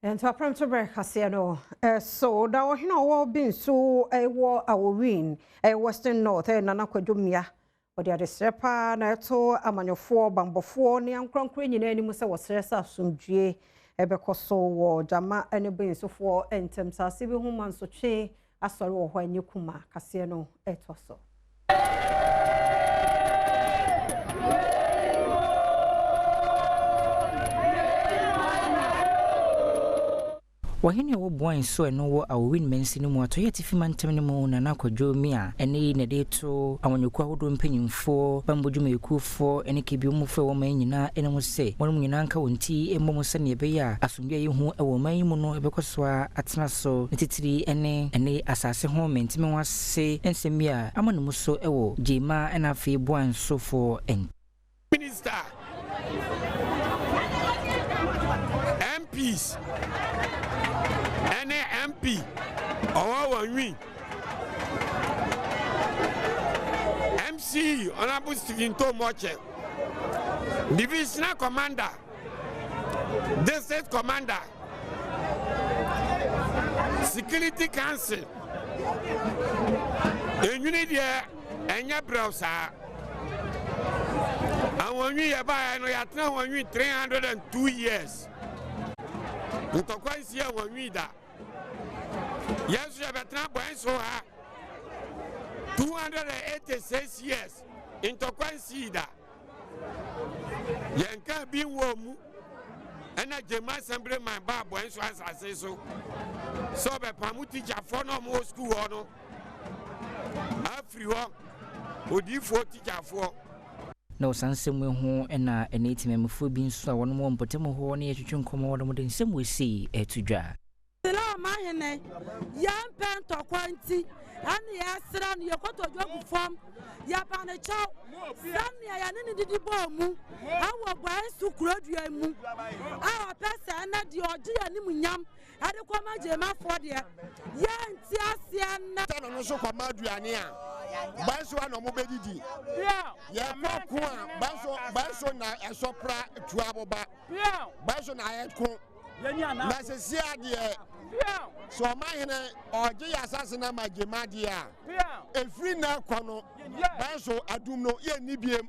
And to Premtobre Kasee no, so da wo hina wo Boinso wo Aowin Western North nana kwadwomia wo de adesrepa na eto amanyofo bambofo ne ankronkro nyina ani mu se wo sresa asomdue ebekoso wo jama ene Boinsofo entem sase bi huma nsotwe asori wo ho anyekuma Kasee no eto so Wahene wo Boinso no wo Aowin mensi no mu atoye tifi mantem ne mu na nakwadwomi a ene ne de to awonyoku ahodo mpanyimfo bambodwumekufo ene kebiomufo wo man nyina ene mu se wonum nyina nka wonti emmom se ne ebeya asomdwe yi hu ewo man mu no ebekoso atena so titiri ene asase ho mentime wase ensemi a amanum so ewo jema ena afi Boinso for Minister MPs MP Aowin MC Honorable Stephen Tomoche Divisional Commander District Commander Security Council Unity Enya Browser Aowin yaba no yatna Aowin 302 years Utokwa isi Aowin da Yes, you have a Boinso 286 years into Quansida. Yanka be warm and a Jema Assembly my bar Boinso as I say so. So, the Pamuti for no more school honor. Afriwa would you 40 for no sansem we ho na eneti memfo bi nso a wono mo mpotemo ho na yetwetwe nkomo wono mo de nsem we si etudwa Mahene, young pent or quantity, and yes, run your cotton form, Yapana chow, Sunny, I didn't the bomb, our Boinso graduate, our person, and your dear Nimunyam, and the Quama Jema for the young Tiasian, and also Comadriania. Boinso no mobedi. Yeah, Boinso na a sopra to Aboba. Boinso na a Nassia, dear. So my or J assassin my gemadia. A free now, Boinso, I do know, yeah, Nibium.